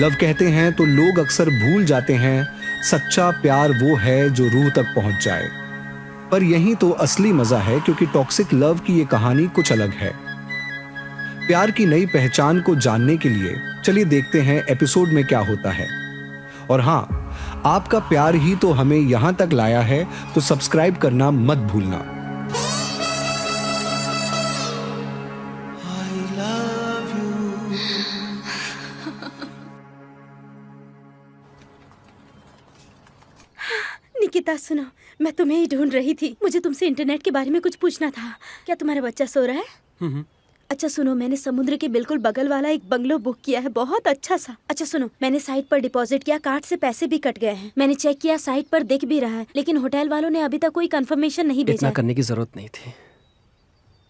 Love कहते हैं तो लोग अक्सर भूल जाते हैं सच्चा प्यार वो है जो रूह तक पहुंच जाए। पर यही तो असली मजा है, क्योंकि टॉक्सिक लव की ये कहानी कुछ अलग है। प्यार की नई पहचान को जानने के लिए चलिए देखते हैं एपिसोड में क्या होता है। और हाँ, आपका प्यार ही तो हमें यहां तक लाया है, तो सब्सक्राइब करना मत भूलना। निकिता सुनो, मैं तुम्हें ही ढूंढ रही थी। मुझे तुमसे इंटरनेट के बारे में कुछ पूछना था। क्या तुम्हारा बच्चा सो रहा है? अच्छा सुनो, मैंने समुद्र के बिल्कुल बगल वाला एक बंगलो बुक किया है, बहुत अच्छा सा। अच्छा सुनो, मैंने साइट पर डिपॉजिट किया, कार्ड से पैसे भी कट गए हैं। मैंने चेक किया, साइट पर दिख भी रहा है, लेकिन होटल वालों ने अभी तक कोई कंफर्मेशन नहीं भेजा। इतना करने की जरूरत नहीं थी।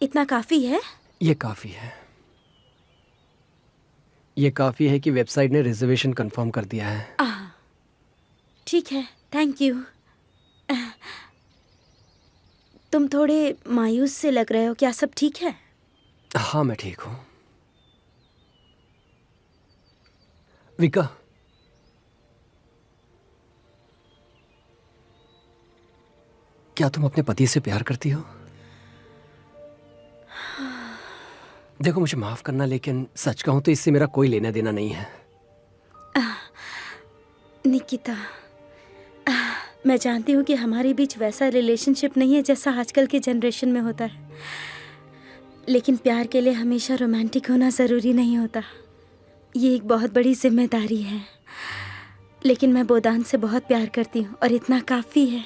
इतना काफी है? ये काफी है। ये काफी है कि वेबसाइट ने रिजर्वेशन कंफर्म कर दिया है। ठीक है, थैंक यू। तुम थोड़े मायूस से लग रहे हो, क्या सब ठीक है? हाँ, मैं ठीक हूँ। विका, क्या तुम अपने पति से प्यार करती हो? देखो, मुझे माफ करना, लेकिन सच कहूं तो इससे मेरा कोई लेना देना नहीं है। निकिता, मैं जानती हूँ कि हमारे बीच वैसा रिलेशनशिप नहीं है जैसा आजकल के जनरेशन में होता है, लेकिन प्यार के लिए हमेशा रोमांटिक होना ज़रूरी नहीं होता। ये एक बहुत बड़ी जिम्मेदारी है। लेकिन मैं बोदान से बहुत प्यार करती हूँ और इतना काफ़ी है।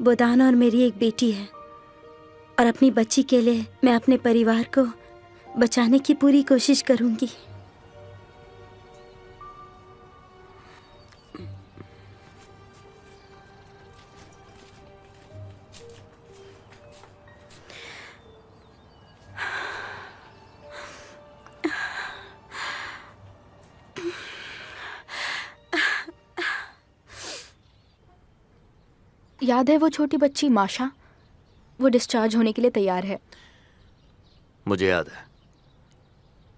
बोदान और मेरी एक बेटी है, और अपनी बच्ची के लिए मैं अपने परिवार को बचाने की पूरी कोशिश करूँगी। याद है वो छोटी बच्ची माशा? वो डिस्चार्ज होने के लिए तैयार है। मुझे याद है,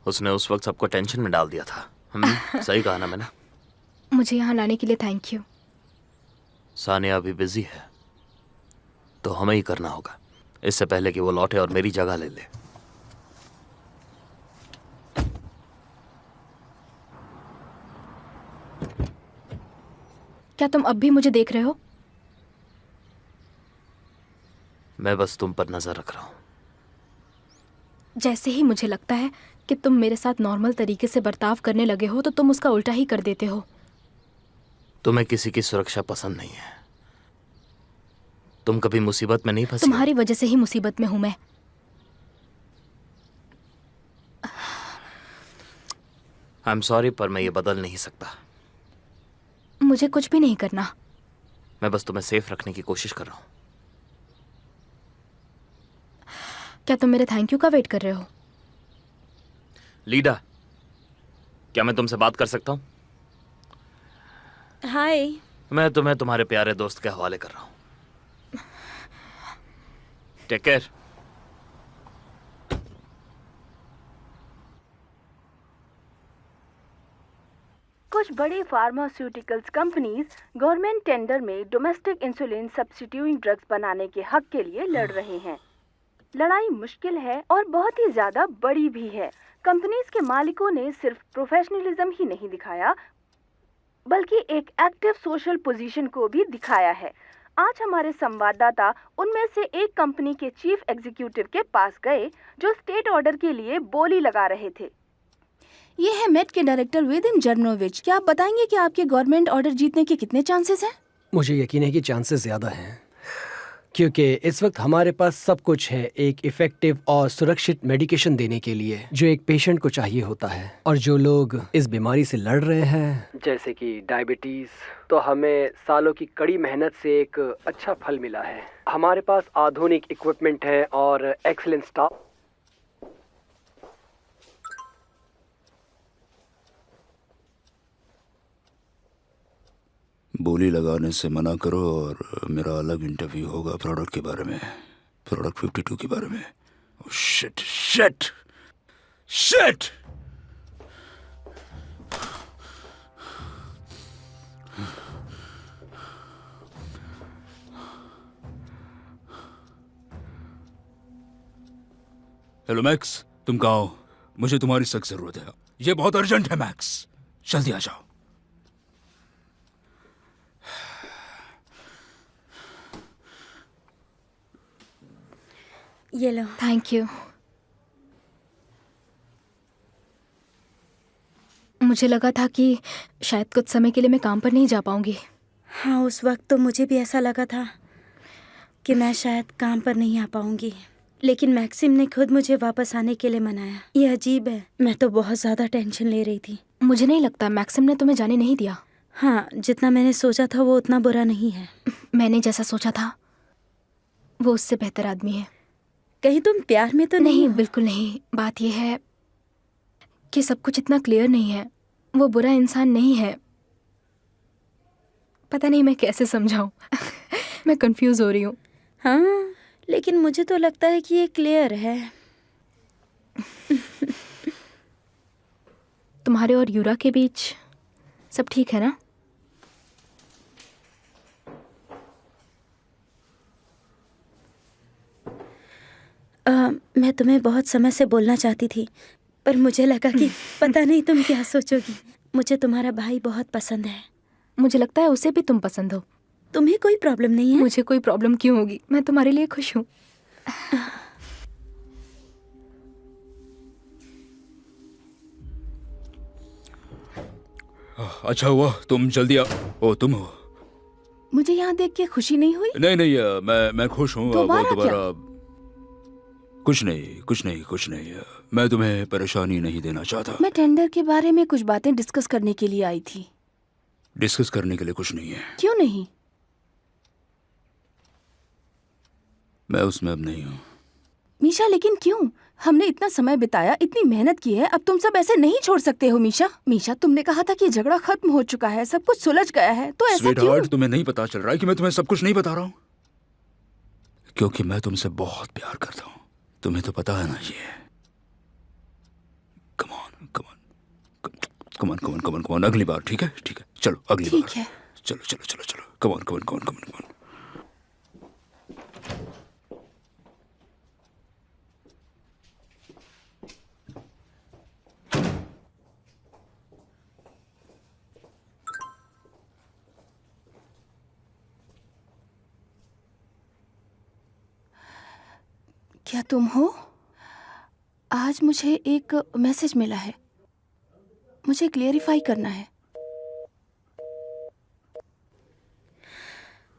उसने उस वक्त सबको टेंशन में डाल दिया था। सही कहा ना मैंने? मुझे यहाँ लाने के लिए थैंक यू। सानिया अभी बिजी है, तो हमें ही करना होगा, इससे पहले कि वो लौटे और मेरी जगह ले ले। क्या तुम अब भी मुझे देख रहे हो? मैं बस तुम पर नजर रख रहा हूँ। जैसे ही मुझे लगता है कि तुम मेरे साथ नॉर्मल तरीके से बर्ताव करने लगे हो, तो तुम उसका उल्टा ही कर देते हो। तुम्हें किसी की सुरक्षा पसंद नहीं है। तुम कभी मुसीबत में नहीं फंसी? तुम्हारी वजह से ही मुसीबत में हूं मैं। आई एम सॉरी, पर मैं ये बदल नहीं सकता। मुझे कुछ भी नहीं करना। मैं बस तुम्हें सेफ रखने की कोशिश कर रहा हूँ। क्या तुम मेरे थैंक यू का वेट कर रहे हो? लीडा, क्या मैं तुमसे बात कर सकता हूँ? हाय। मैं तुम्हें तुम्हारे प्यारे दोस्त के हवाले कर रहा हूँ। Take care. कुछ बड़ी फार्मास्यूटिकल्स कंपनीज गवर्नमेंट टेंडर में डोमेस्टिक इंसुलिन सब्स्टिट्यूइंग ड्रग्स बनाने के हक के लिए लड़ रहे हैं। लड़ाई मुश्किल है और बहुत ही ज्यादा बड़ी भी है। कंपनीज के मालिकों ने सिर्फ प्रोफेशनलिज्म ही नहीं दिखाया, बल्कि एक एक्टिव सोशल पोजीशन को भी दिखाया है। आज हमारे संवाददाता उनमें से एक कंपनी के चीफ एग्जीक्यूटिव के पास गए, जो स्टेट ऑर्डर के लिए बोली लगा रहे थे। ये है मेट के डायरेक्टर वेदिम जर्नोविच। क्या आप बताएंगे कि आपके गवर्नमेंट ऑर्डर जीतने के कितने चांसेस हैं? मुझे यकीन है कि चांसेस ज्यादा हैं, क्योंकि इस वक्त हमारे पास सब कुछ है एक इफेक्टिव और सुरक्षित मेडिकेशन देने के लिए जो एक पेशेंट को चाहिए होता है। और जो लोग इस बीमारी से लड़ रहे हैं, जैसे कि डायबिटीज, तो हमें सालों की कड़ी मेहनत से एक अच्छा फल मिला है। हमारे पास आधुनिक इक्विपमेंट है और एक्सीलेंट स्टाफ। बोली लगाने से मना करो और मेरा अलग इंटरव्यू होगा प्रोडक्ट के बारे में, प्रोडक्ट 52 के बारे में। Shit shit shit! Hello max, तुम कहाँ हो? मुझे तुम्हारी सख्त जरूरत है। ये बहुत अर्जेंट है मैक्स, जल्दी आ जाओ। ये लो। Thank you. मुझे लगा था कि शायद कुछ समय के लिए मैं काम पर नहीं जा पाऊंगी। हाँ, उस वक्त तो मुझे भी ऐसा लगा था कि मैं शायद काम पर नहीं आ पाऊंगी, लेकिन मैक्सिम ने खुद मुझे वापस आने के लिए मनाया। ये अजीब है, मैं तो बहुत ज़्यादा टेंशन ले रही थी। मुझे नहीं लगता मैक्सिम ने तुम्हें जाने नहीं दिया। हाँ, जितना मैंने सोचा था वो उतना बुरा नहीं है। मैंने जैसा सोचा था वो उससे बेहतर आदमी है। कहीं तुम प्यार में तो नहीं, हो? बिल्कुल नहीं। बात यह है कि सब कुछ इतना क्लियर नहीं है। वो बुरा इंसान नहीं है। पता नहीं मैं कैसे समझाऊं। मैं कंफ्यूज हो रही हूँ। हाँ, लेकिन मुझे तो लगता है कि ये क्लियर है। तुम्हारे और यूरा के बीच सब ठीक है ना? मैं तुम्हें बहुत समय से बोलना चाहती थी, पर मुझे लगा कि पता नहीं तुम क्या सोचोगी। मुझे तुम्हारा भाई बहुत पसंद है। मुझे लगता है उसे भी तुम पसंद हो। तुम्हें कोई प्रॉब्लम नहीं है? मुझे कोई प्रॉब्लम क्यों होगी? मैं तुम्हारे लिए खुश हूँ। अच्छा हुआ तुम जल्दी आ। ओ, तुम हो? मुझे यहाँ देख के खुशी नहीं हुई? नहीं नहीं, मैं खुश हूँ। दोबारा कुछ नहीं। मैं तुम्हें परेशानी नहीं देना चाहता। मैं टेंडर के बारे में कुछ बातें डिस्कस करने के लिए आई थी। डिस्कस करने के लिए कुछ नहीं है। क्यों नहीं? मैं उसमें अब नहीं हूँ। मीशा, लेकिन क्यों? हमने इतना समय बिताया, इतनी मेहनत की है, अब तुम सब ऐसे नहीं छोड़ सकते हो। मीशा, तुमने कहा था कि झगड़ा खत्म हो चुका है, सब कुछ सुलझ गया है, तो ऐसा क्यों? स्वीटहार्ट, तुम्हें नहीं पता चल रहा है कि मैं तुम्हें सब कुछ नहीं बता रहा हूँ? क्योंकि मैं तुमसे बहुत प्यार करता हूँ। तुम्हें तो पता है ना ये। कम ऑन, अगली बार। ठीक है? चलो अगली बार। ठीक है। चलो। Come on. क्या तुम हो? आज मुझे एक मैसेज मिला है, मुझे क्लियरिफाई करना है।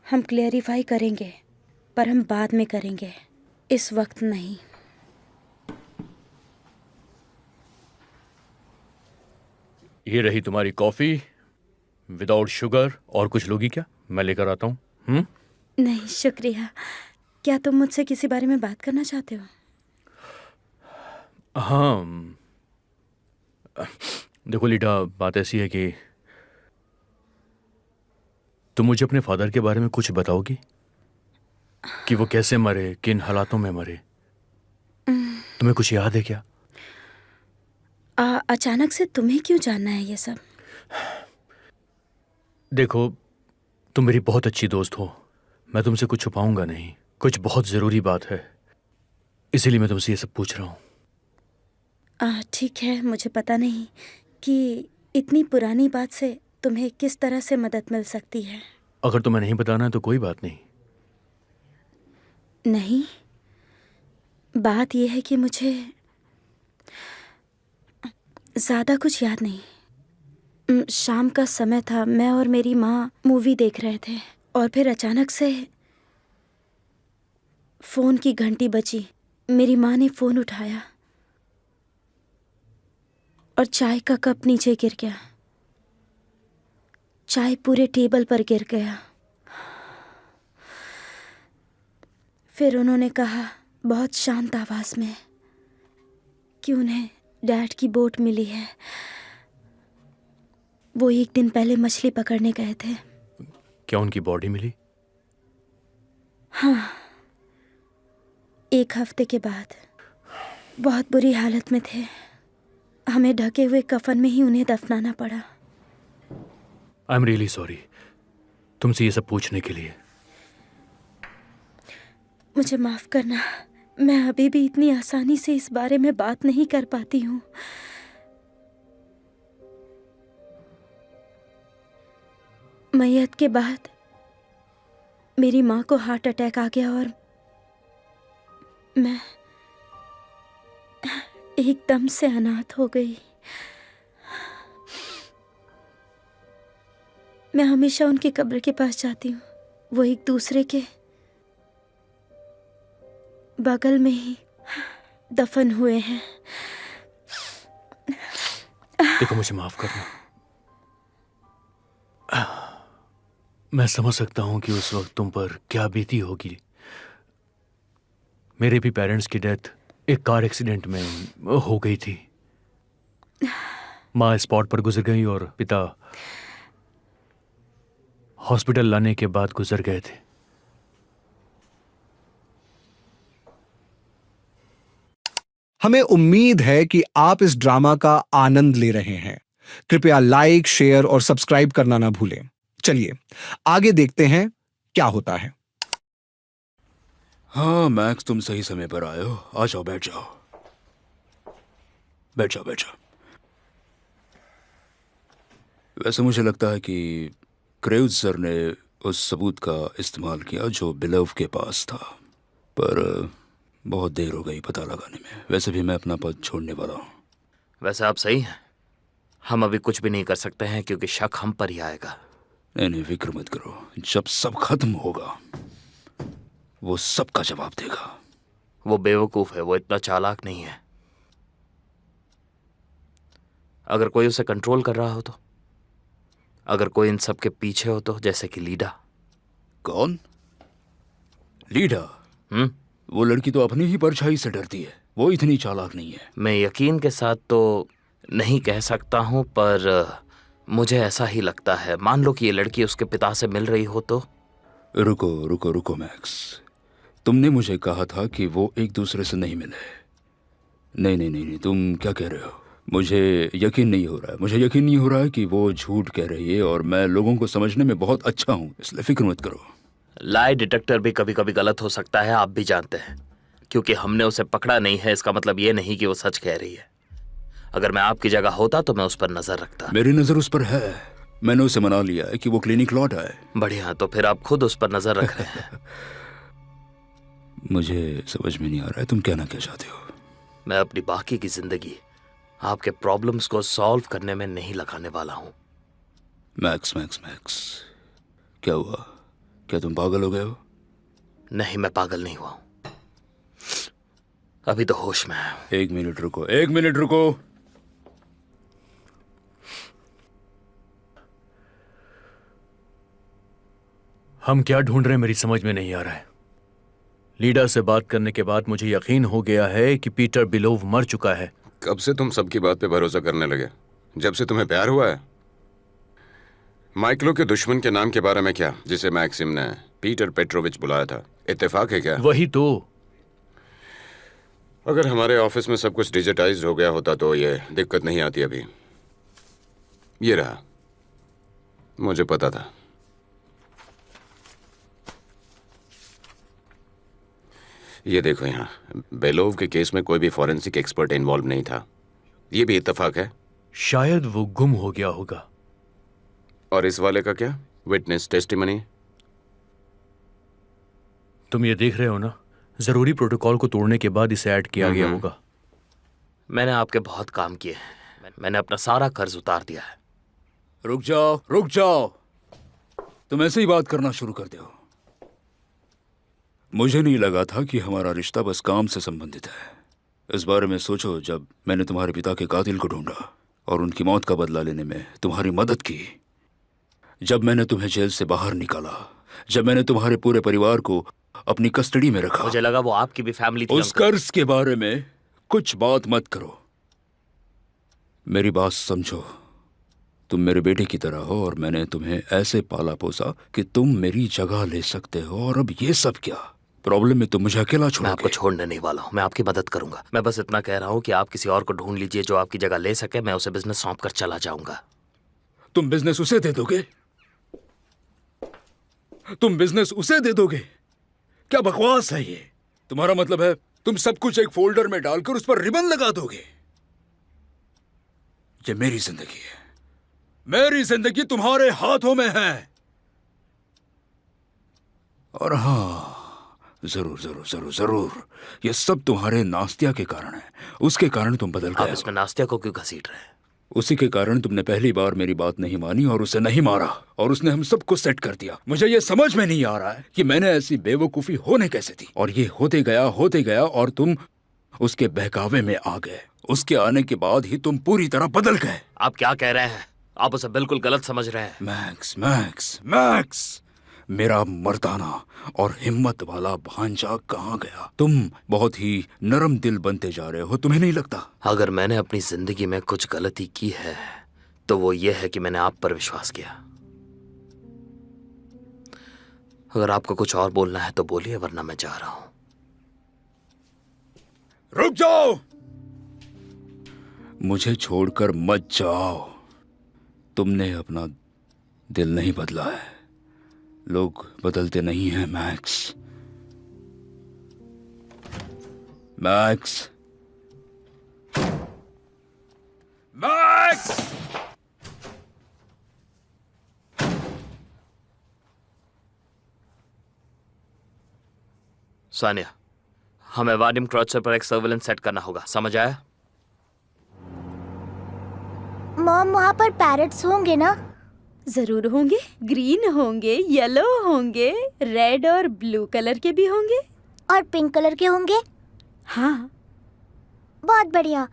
हम क्लियरिफाई करेंगे, पर हम बाद में करेंगे, इस वक्त नहीं। ये रही तुम्हारी कॉफी विदाउट शुगर। और कुछ लोगी क्या? मैं लेकर आता हूँ। नहीं शुक्रिया। क्या तुम मुझसे किसी बारे में बात करना चाहते हो? हाँ, देखो लीडा, बात ऐसी है कि तुम मुझे अपने फादर के बारे में कुछ बताओगी कि वो कैसे मरे, किन हालातों में मरे? तुम्हें कुछ याद है क्या? अचानक से तुम्हें क्यों जानना है ये सब? देखो, तुम मेरी बहुत अच्छी दोस्त हो। मैं तुमसे कुछ छुपाऊंगा नहीं। कुछ बहुत ज़रूरी बात है, इसीलिए मैं तुमसे ये सब पूछ रहा हूँ। ठीक है, मुझे पता नहीं कि इतनी पुरानी बात से तुम्हें किस तरह से मदद मिल सकती है। अगर तुम्हें नहीं बताना है तो कोई बात नहीं। नहीं, बात यह है कि मुझे ज़्यादा कुछ याद नहीं। शाम का समय था, मैं और मेरी माँ मूवी देख रहे थे और फिर अचानक से फ़ोन की घंटी बजी। मेरी माँ ने फ़ोन उठाया और चाय का कप नीचे गिर गया। चाय पूरे टेबल पर गिर गया। फिर उन्होंने कहा बहुत शांत आवाज़ में कि उन्हें डैड की बोट मिली है। वो एक दिन पहले मछली पकड़ने गए थे। क्या उनकी बॉडी मिली? हाँ, 1 हफ्ते के बाद। बहुत बुरी हालत में थे। हमें ढके हुए कफन में ही उन्हें दफनाना पड़ा। आई एम रियली सॉरी तुमसे ये सब पूछने के लिए। मुझे माफ़ करना, मैं अभी भी इतनी आसानी से इस बारे में बात नहीं कर पाती हूँ। मैयत के बाद मेरी माँ को हार्ट अटैक आ गया और मैं एकदम से अनाथ हो गई। मैं हमेशा उनकी कब्र के पास जाती हूँ। वो एक दूसरे के बगल में ही दफन हुए हैं। देखो, मुझे माफ करना। मैं समझ सकता हूं कि उस वक्त तुम पर क्या बीती होगी। मेरे भी पेरेंट्स की डेथ एक कार एक्सीडेंट में हो गई थी। माँ स्पॉट पर गुजर गई और पिता हॉस्पिटल लाने के बाद गुजर गए थे। हमें उम्मीद है कि आप इस ड्रामा का आनंद ले रहे हैं। कृपया लाइक, शेयर और सब्सक्राइब करना ना भूलें। चलिए आगे देखते हैं क्या होता है। हाँ मैक्स, तुम सही समय पर आए हो। आ जाओ, बैठ जाओ, बैठ जाओ, बैठ जाओ। वैसे मुझे लगता है कि क्रेव्ज सर ने उस सबूत का इस्तेमाल किया जो बिलव के पास था, पर बहुत देर हो गई पता लगाने में। वैसे भी मैं अपना पद छोड़ने वाला हूँ। वैसे आप सही हैं, हम अभी कुछ भी नहीं कर सकते हैं क्योंकि शक हम पर ही आएगा। नहीं नहीं, फिक्र मत करो। जब सब खत्म होगा वो सबका जवाब देगा। वो बेवकूफ है, वो इतना चालाक नहीं है। अगर कोई उसे कंट्रोल कर रहा हो तो, अगर कोई इन सब के पीछे हो तो, जैसे कि लीडा। कौन? लीडा? वो लड़की तो अपनी ही परछाई से डरती है। वो इतनी चालाक नहीं है। मैं यकीन के साथ तो नहीं कह सकता हूं, पर मुझे ऐसा ही लगता है। मान लो कि ये लड़की उसके पिता से मिल रही हो तो। रुको रुको रुको मैक्स, तुमने मुझे कहा था कि वो एक दूसरे से नहीं मिले। नहीं नहीं नहीं नहीं, तुम क्या कह रहे हो? मुझे यकीन नहीं हो रहा है। मुझे यकीन नहीं हो रहा है कि वो झूठ कह रही है, और मैं लोगों को समझने में बहुत अच्छा हूँ, इसलिए फिक्र मत करो। लाई डिटेक्टर भी कभी कभी गलत हो सकता है, आप भी जानते हैं। क्योंकि हमने उसे पकड़ा नहीं है इसका मतलब ये नहीं कि वो सच कह रही है। अगर मैं आपकी जगह होता तो मैं उस पर नजर रखता। मेरी नजर उस पर है। मैंने उसे मना लिया है कि वो क्लिनिक लौट आए। बढ़िया, तो फिर आप खुद उस पर नजर रख रहे हैं। मुझे समझ में नहीं आ रहा है तुम कहना क्या चाहते हो। मैं अपनी बाकी की जिंदगी आपके प्रॉब्लम्स को सॉल्व करने में नहीं लगाने वाला हूं। मैक्स मैक्स मैक्स, क्या हुआ? क्या तुम पागल हो गए हो? नहीं, मैं पागल नहीं हुआ हूं। अभी तो होश में है। एक मिनट रुको, एक मिनट रुको। हम क्या ढूंढ रहे हैं मेरी समझ में नहीं आ रहा है। लीडा से बात करने के बाद मुझे यकीन हो गया है कि पीटर बिलोव मर चुका है। कब से तुम सबकी बात पे भरोसा करने लगे? जब से तुम्हें प्यार हुआ है? माइकलो के दुश्मन के नाम के बारे में क्या, जिसे मैक्सिम ने पीटर पेट्रोविच बुलाया था? इत्तेफाक है क्या? वही तो। अगर हमारे ऑफिस में सब कुछ डिजिटाइज्ड हो गया होता तो ये दिक्कत नहीं आती अभी। ये रहा, मुझे पता था। ये देखो, यहाँ बेलोव के केस में कोई भी फॉरेंसिक एक्सपर्ट इन्वॉल्व नहीं था। ये भी इत्तेफाक है। शायद वो गुम हो गया होगा। और इस वाले का क्या? Witness testimony. तुम ये देख रहे हो ना, जरूरी प्रोटोकॉल को तोड़ने के बाद इसे ऐड किया गया होगा। मैंने आपके बहुत काम किए हैं। मैंने अपना सारा कर्ज उतार दिया है। रुक जाओ, रुक जाओ। तुम ऐसे ही बात करना शुरू कर दो। मुझे नहीं लगा था कि हमारा रिश्ता बस काम से संबंधित है। इस बारे में सोचो, जब मैंने तुम्हारे पिता के कातिल को ढूंढा और उनकी मौत का बदला लेने में तुम्हारी मदद की, जब मैंने तुम्हें जेल से बाहर निकाला, जब मैंने तुम्हारे पूरे परिवार को अपनी कस्टडी में रखा। मुझे लगा वो आपकी भी फैमिली थी। उस कर्ज के बारे में कुछ बात मत करो। मेरी बात समझो। तुम मेरे बेटे की तरह हो और मैंने तुम्हें ऐसे पाला पोसा कि तुम मेरी जगह ले सकते हो, और अब ये सब क्या? प्रॉब्लम में तुम मुझे अकेला छोड़ोगे? मैं आपको छोड़ने नहीं वाला हूँ, मैं आपकी मदद करूंगा। मैं बस इतना कह रहा हूँ कि आप किसी और को ढूंढ लीजिए जो आपकी जगह ले सके। मैं उसे बिजनेस सौंप कर चला जाऊंगा। तुम बिजनेस उसे दे दोगे? तुम बिजनेस उसे दे दोगे? क्या बकवास है ये? तुम्हारा मतलब है तुम सब कुछ एक फोल्डर में डालकर उस पर रिबन लगा दोगे। ये मेरी जिंदगी है, मेरी जिंदगी तुम्हारे हाथों में है। और हाँ, जरूर जरूर जरूर जरूर, ये सब तुम्हारे नास्तिया के कारण है। उसके कारण तुम बदल आप गए। इसमें नास्तिया को क्यों घसीट रहे हैं? उसी के कारण तुमने पहली बार मेरी बात नहीं मानी और उसे नहीं मारा, और उसने हम सबको सेट कर दिया। मुझे ये समझ में नहीं आ रहा है कि मैंने ऐसी बेवकूफी होने कैसे दी। और ये होते गया और तुम उसके बहकावे में आ गए। उसके आने के बाद ही तुम पूरी तरह बदल गए। आप क्या कह रहे हैं? आप उसे बिल्कुल गलत समझ रहे हैं। मैक्स मैक्स मैक्स, मेरा मर्दाना और हिम्मत वाला भांजा कहाँ गया? तुम बहुत ही नरम दिल बनते जा रहे हो, तुम्हें नहीं लगता? अगर मैंने अपनी जिंदगी में कुछ गलती की है तो वो ये है कि मैंने आप पर विश्वास किया। अगर आपको कुछ और बोलना है तो बोलिए, वरना मैं जा रहा हूं। रुक जाओ, मुझे छोड़कर मत जाओ। तुमने अपना दिल नहीं बदला है। लोग बदलते नहीं हैं मैक्स। मैक्स मैक्स, सानिया, हमें वाडिम क्रॉचर पर एक सर्विलेंस सेट करना होगा, समझ आया? मॉम, वहाँ पर पैरट्स होंगे ना? जरूर होंगे। ग्रीन होंगे, येलो होंगे, रेड और ब्लू कलर के भी होंगे। और पिंक कलर के होंगे? हाँ। बहुत बढ़िया।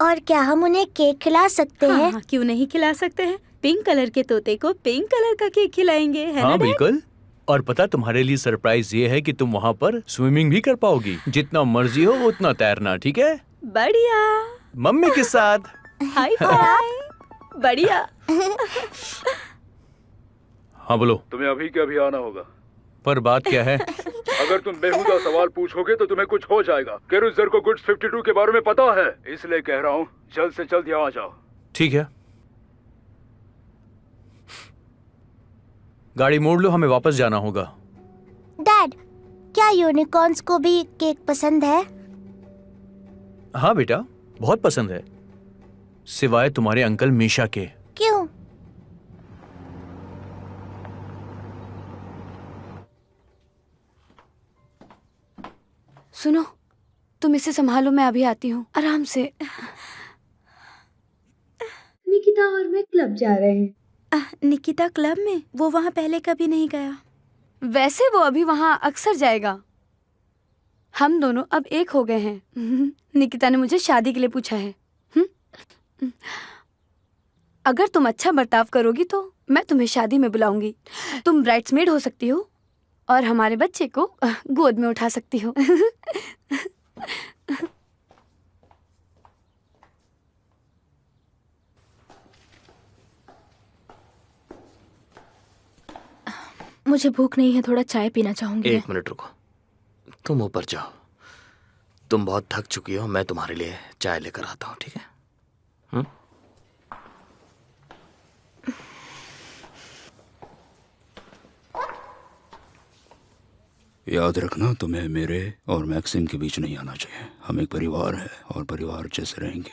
और क्या हम उन्हें केक खिला सकते हैं? हाँ, क्यों नहीं खिला सकते हैं। पिंक कलर के तोते को पिंक कलर का केक खिलाएंगे, है ना हाँ डैड? बिल्कुल। और पता, तुम्हारे लिए सरप्राइज ये है कि तुम वहाँ पर स्विमिंग भी कर पाओगी। जितना मर्जी हो उतना तैरना, ठीक है? बढ़िया। मम्मी के साथ। हाय फाई। बढ़िया। हाँ बोलो। तुम्हें अभी के अभी आना होगा। पर बात क्या है? अगर तुम बेहुदा सवाल पूछोगे तो तुम्हें कुछ हो जाएगा। केरुसर को गुड्स 52 के बारे में पता है, इसलिए कह रहा हूँ जल्द से जल्द यहाँ आ जाओ। ठीक है, गाड़ी मोड़ लो, हमें वापस जाना होगा। डैड, क्या यूनिकॉर्न्स को भी केक पसंद है? हाँ बेटा, बहुत पसंद है, सिवाय तुम्हारे अंकल मीशा के। क्यों? सुनो, तुम इसे संभालो, मैं अभी आती हूँ। आराम से। निकिता और मैं क्लब जा रहे हैं। निकिता क्लब में? वो वहाँ पहले कभी नहीं गया। वैसे वो अभी वहाँ अक्सर जाएगा। हम दोनों अब एक हो गए हैं। निकिता ने मुझे शादी के लिए पूछा है। अगर तुम अच्छा बर्ताव करोगी तो मैं तुम्हें शादी में बुलाऊंगी। तुम ब्राइड्समेड हो सकती हो और हमारे बच्चे को गोद में उठा सकती हो। मुझे भूख नहीं है, थोड़ा चाय पीना चाहूंगी। एक मिनट रुको, तुम ऊपर जाओ। तुम बहुत थक चुकी हो, मैं तुम्हारे लिए चाय लेकर आता हूँ, ठीक है? याद रखना, तुम्हें मेरे और मैक्सिम के बीच नहीं आना चाहिए। हम एक परिवार है और परिवार जैसे रहेंगे,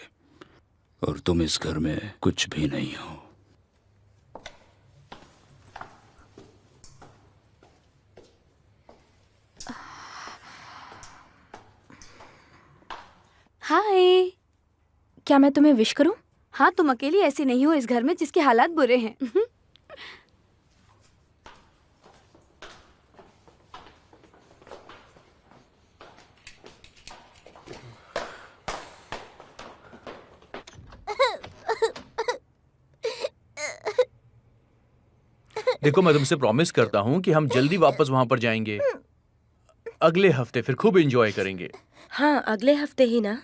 और तुम इस घर में कुछ भी नहीं हो। हाय। क्या मैं तुम्हें विश करूं? हाँ, तुम अकेली ऐसी नहीं हो इस घर में जिसके हालात बुरे हैं। देखो, मैं तुमसे प्रॉमिस करता हूँ कि हम जल्दी वापस वहाँ पर जाएंगे। अगले हफ्ते फिर खूब एंजॉय करेंगे। हाँ, अगले हफ्ते ही ना।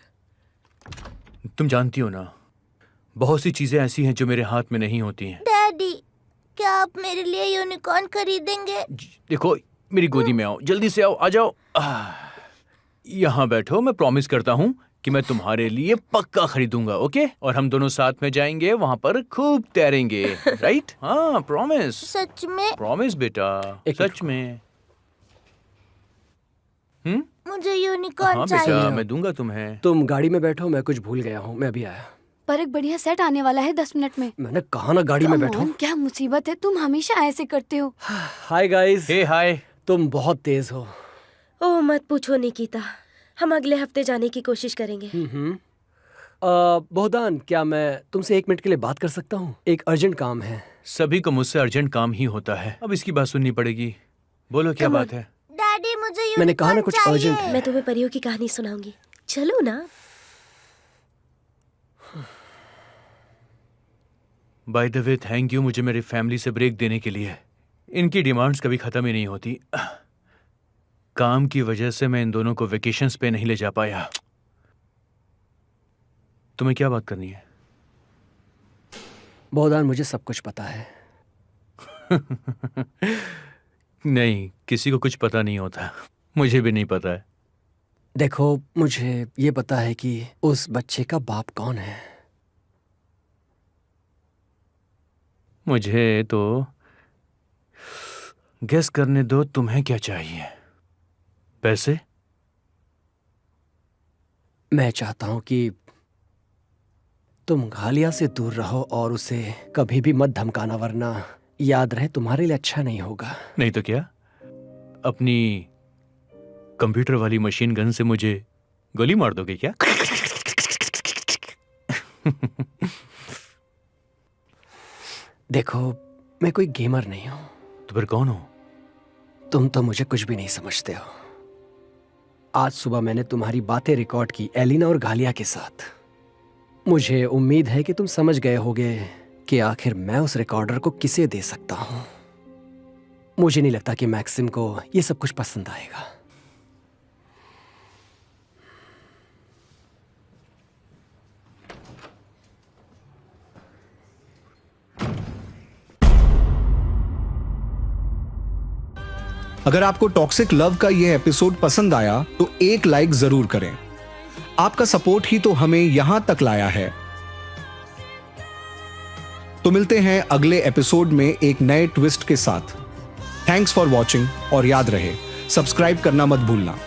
तुम जानती हो ना, बहुत सी चीजें ऐसी हैं जो मेरे हाथ में नहीं होती हैं। डैडी, क्या आप मेरे लिए यूनिकॉर्न खरीदेंगे? देखो, मेरी गोदी में आओ, जल्दी से आओ, आ जाओ। यहाँ बैठो, मैं प्रॉमिस करता हूँ कि मैं तुम्हारे लिए पक्का खरीदूंगा, ओके? और हम दोनों साथ में जाएंगे, वहाँ पर खूब तैरेंगे, राइट? हाँ, प्रॉमिस। सच में? प्रॉमिस बेटा, सच में। मुझे यूनिकॉर्न हाँ चाहिए। बेटा, मैं दूंगा तुम्हें। तुम गाड़ी में बैठो, मैं कुछ भूल गया हूँ, मैं अभी आया। पर एक बढ़िया सेट आने वाला है 10 मिनट में। मैंने कहा ना गाड़ी में Come बैठो। on, क्या मुसीबत है, तुम हमेशा ऐसे करते हो। Hi guys. Hey hi. तुम बहुत तेज हो। ओह मत पूछो निकिता, हम अगले हफ्ते जाने की कोशिश करेंगे। बोहदान, क्या मैं तुमसे 1 मिनट के लिए बात कर सकता हूँ? एक अर्जेंट काम है। सभी को मुझसे अर्जेंट काम ही होता है। अब इसकी बात सुननी पड़ेगी। बोलो क्या बात है? डैडी मुझे यूनिकॉर्न मैंने कहा ना कुछ चाहिए। अर्जेंट है। मैं तुम्हें परियों की कहानी सुनाऊंगी, चलो ना। By the way, thank you मुझे मेरी फैमिली से ब्रेक देने के लिए। इनकी डिमांड्स कभी खत्म ही नहीं होती। काम की वजह से मैं इन दोनों को वेकेशंस पे नहीं ले जा पाया। तुम्हें क्या बात करनी है? बोहदान, मुझे सब कुछ पता है। नहीं, किसी को कुछ पता नहीं होता। मुझे भी नहीं पता है। देखो, मुझे ये पता है कि उस बच्चे का बाप कौन है। मुझे तो गेस करने दो, तुम्हें क्या चाहिए? पैसे? मैं चाहता हूं कि तुम घालिया से दूर रहो और उसे कभी भी मत धमकाना, वरना याद रहे तुम्हारे लिए अच्छा नहीं होगा। नहीं तो क्या, अपनी कंप्यूटर वाली मशीन गन से मुझे गोली मार दोगे क्या? देखो, मैं कोई गेमर नहीं हूं। तो फिर कौन हो? तुम तो मुझे कुछ भी नहीं समझते हो। आज सुबह मैंने तुम्हारी बातें रिकॉर्ड की एलिना और घालिया के साथ। मुझे उम्मीद है कि तुम समझ गए होगे कि आखिर मैं उस रिकॉर्डर को किसे दे सकता हूं। मुझे नहीं लगता कि मैक्सिम को ये सब कुछ पसंद आएगा। अगर आपको टॉक्सिक लव का यह एपिसोड पसंद आया तो एक लाइक जरूर करें। आपका सपोर्ट ही तो हमें यहां तक लाया है। तो मिलते हैं अगले एपिसोड में एक नए ट्विस्ट के साथ। थैंक्स फॉर वॉचिंग और याद रहे, सब्सक्राइब करना मत भूलना।